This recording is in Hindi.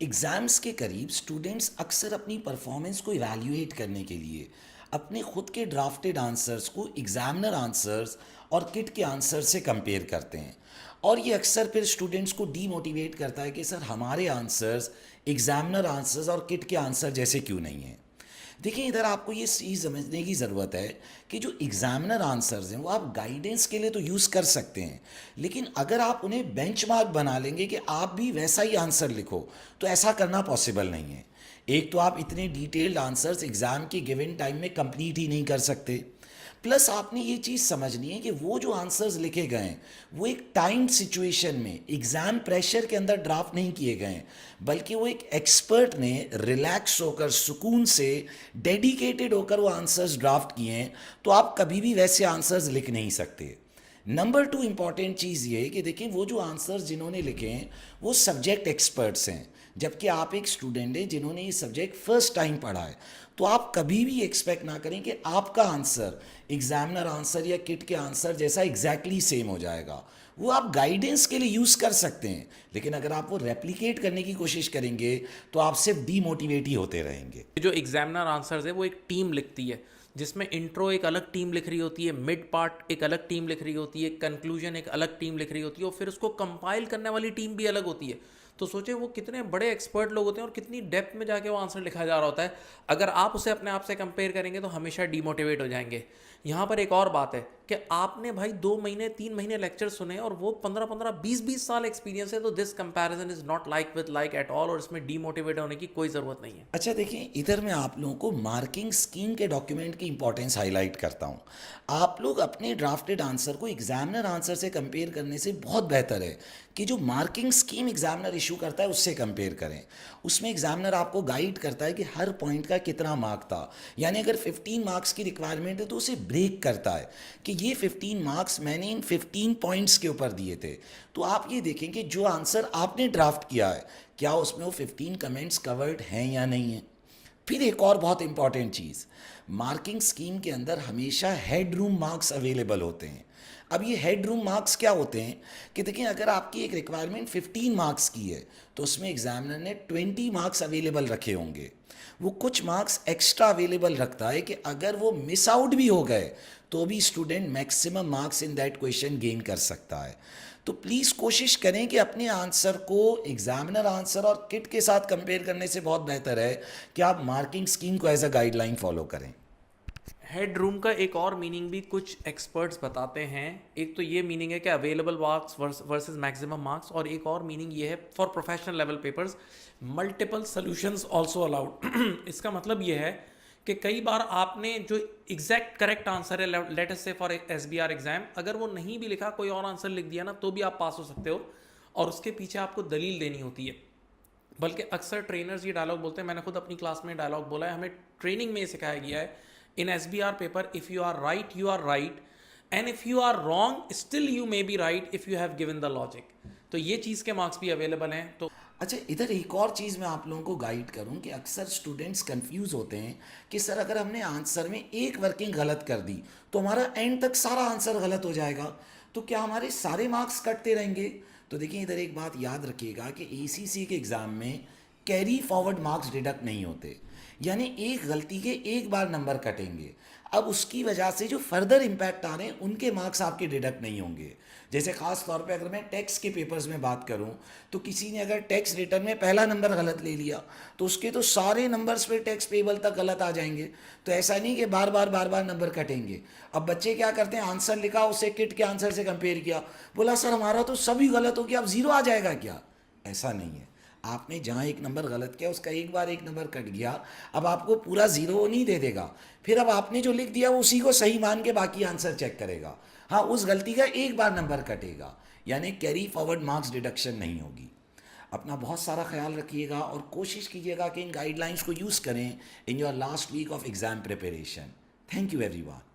एग्ज़ाम्स के करीब स्टूडेंट्स अक्सर अपनी परफॉर्मेंस को इवैल्यूएट करने के लिए अपने खुद के ड्राफ्टेड आंसर्स को एग्जामिनर आंसर्स और किट के आंसर से कंपेयर करते हैं। और ये अक्सर फिर स्टूडेंट्स को डीमोटिवेट करता है कि सर हमारे आंसर्स एग्जामिनर आंसर्स और किट के आंसर जैसे क्यों नहीं हैं। देखिए, इधर आपको ये चीज़ समझने की ज़रूरत है कि जो एग्जामिनर आंसर्स हैं वो आप गाइडेंस के लिए तो यूज़ कर सकते हैं, लेकिन अगर आप उन्हें बेंचमार्क बना लेंगे कि आप भी वैसा ही आंसर लिखो, तो ऐसा करना पॉसिबल नहीं है। एक तो आप इतने डिटेल्ड आंसर्स एग्ज़ाम के गिवन टाइम में कंप्लीट ही नहीं कर सकते। प्लस आपने ये चीज़ समझनी है कि वो जो आंसर्स लिखे गए हैं वो एक टाइम सिचुएशन में एग्ज़ाम प्रेशर के अंदर ड्राफ्ट नहीं किए गए हैं, बल्कि वो एक एक्सपर्ट ने रिलैक्स होकर सुकून से डेडिकेटेड होकर वो आंसर्स ड्राफ्ट किए हैं। तो आप कभी भी वैसे आंसर्स लिख नहीं सकते। नंबर टू इम्पॉर्टेंट चीज़ ये है कि देखिए, वो जो आंसर्स जिन्होंने लिखे हैं वो सब्जेक्ट एक्सपर्ट्स हैं, जबकि आप एक स्टूडेंट हैं जिन्होंने ये सब्जेक्ट फर्स्ट टाइम पढ़ा है। तो आप कभी भी एक्सपेक्ट ना करें कि आपका आंसर एग्जामिनर आंसर या किट के आंसर जैसा एग्जैक्टली सेम हो जाएगा। वो आप गाइडेंस के लिए यूज़ कर सकते हैं, लेकिन अगर आप वो रेप्लिकेट करने की कोशिश करेंगे तो आप सिर्फ डीमोटिवेट ही होते रहेंगे। जो एग्जामिनर आंसर्स है वो एक टीम लिखती है, जिसमें इंट्रो एक अलग टीम लिख रही होती है, मिड पार्ट एक अलग टीम लिख रही होती है, कंक्लूजन एक अलग टीम लिख रही होती है, और फिर उसको कंपाइल करने वाली टीम भी अलग होती है। तो सोचे वो कितने बड़े एक्सपर्ट लोग होते हैं और कितनी डेप्थ में जाके वो आंसर लिखा जा रहा होता है। अगर आप उसे अपने आप से कंपेयर करेंगे तो हमेशा डीमोटिवेट हो जाएंगे। यहाँ पर एक और बात है कि आपने भाई 2 महीने 3 महीने लेक्चर सुने और वो 15-15 20-20 साल एक्सपीरियंस है, तो this comparison is not like with like at all, और इसमें डीमोटिवेट होने की कोई ज़रूरत नहीं है। अच्छा देखिए, इधर मैं आप लोगों को मार्किंग स्कीम के डॉक्यूमेंट की इंपॉर्टेंस हाईलाइट करता हूँ। आप लोग अपने ड्राफ्टेड आंसर को एग्जामिनर आंसर से कंपेयर करने से बहुत बेहतर है कि जो मार्किंग स्कीम एग्जामिनर इशू करता है उससे कंपेयर करें। उसमें एग्जामिनर आपको गाइड करता है कि हर पॉइंट का कितना मार्क था। यानी अगर 15 मार्क्स की रिक्वायरमेंट है तो उसे ब्रेक करता है कि ये 15 मार्क्स मैंने इन 15 पॉइंट्स के ऊपर दिए थे। तो आप ये देखें कि जो आंसर आपने ड्राफ्ट किया है क्या उसमें वो 15 कमेंट्स कवर्ड हैं या नहीं है। फिर एक और बहुत इंपॉर्टेंट चीज़, मार्किंग स्कीम के अंदर हमेशा हेड रूम मार्क्स अवेलेबल होते हैं। अब ये हेड रूम मार्क्स क्या होते हैं कि देखिए, अगर आपकी एक रिक्वायरमेंट 15 मार्क्स की है तो उसमें एग्जामिनर ने 20 मार्क्स अवेलेबल रखे होंगे। वो कुछ मार्क्स एक्स्ट्रा अवेलेबल रखता है कि अगर वो मिस आउट भी हो गए तो भी student maximum marks in that question gain कर सकता है। तो प्लीज़ कोशिश करें कि अपने आंसर को एग्जामिनर आंसर और किट के साथ कंपेयर करने से बहुत बेहतर है कि आप मार्किंग स्कीम को एज अ गाइडलाइन फॉलो करें। हेड रूम का एक और मीनिंग भी कुछ एक्सपर्ट्स बताते हैं। एक तो ये मीनिंग है कि available marks versus maximum marks, और एक और मीनिंग ये है for professional level papers multiple solutions also allowed. इसका मतलब ये है कि कई बार आपने जो एग्जैक्ट करेक्ट आंसर है, लेट अस से फॉर एसबीआर एग्जाम, अगर वो नहीं भी लिखा, कोई और आंसर लिख दिया ना, तो भी आप पास हो सकते हो, और उसके पीछे आपको दलील देनी होती है। बल्कि अक्सर ट्रेनर्स ये डायलॉग बोलते हैं, मैंने खुद अपनी क्लास में डायलॉग बोला है, हमें ट्रेनिंग में ये सिखाया गया है, in S B R paper if you are right you are right, and if you are wrong still you may be right if you have given the logic. तो ये चीज़ के मार्क्स भी अवेलेबल हैं। तो अच्छा, इधर एक और चीज़ मैं आप लोगों को गाइड करूं कि अक्सर स्टूडेंट्स कंफ्यूज होते हैं कि सर अगर हमने आंसर में एक वर्किंग गलत कर दी तो हमारा एंड तक सारा आंसर गलत हो जाएगा, तो क्या हमारे सारे मार्क्स कटते रहेंगे। तो देखिए, इधर एक बात याद रखिएगा कि एसीसी के एग्ज़ाम में कैरी फॉरवर्ड मार्क्स डिडक्ट नहीं होते। यानी एक गलती के एक बार नंबर कटेंगे, अब उसकी वजह से जो फर्दर इम्पैक्ट आ रहे हैं उनके मार्क्स आपके डिडक्ट नहीं होंगे। जैसे ख़ास तौर पे अगर मैं टैक्स के पेपर्स में बात करूं तो किसी ने अगर टैक्स रिटर्न में पहला नंबर गलत ले लिया तो उसके तो सारे नंबर्स पे टैक्स पेबल तक गलत आ जाएंगे। तो ऐसा नहीं कि बार बार नंबर कटेंगे। अब बच्चे क्या करते हैं, आंसर लिखा उसे किट के आंसर से कंपेयर किया, बोला सर हमारा तो सभी गलत हो गया, अब ज़ीरो आ जाएगा क्या। ऐसा नहीं है। आपने जहाँ एक नंबर गलत किया उसका एक बार एक नंबर कट गया, अब आपको पूरा ज़ीरो नहीं दे देगा। फिर अब आपने जो लिख दिया वो उसी को सही मान के बाकी आंसर चेक करेगा। हाँ, उस गलती का एक बार नंबर कटेगा, यानी कैरी फॉरवर्ड मार्क्स डिडक्शन नहीं होगी। अपना बहुत सारा ख्याल रखिएगा और कोशिश कीजिएगा कि इन गाइडलाइंस को यूज़ करें in your last week of exam preparation. Thank you everyone.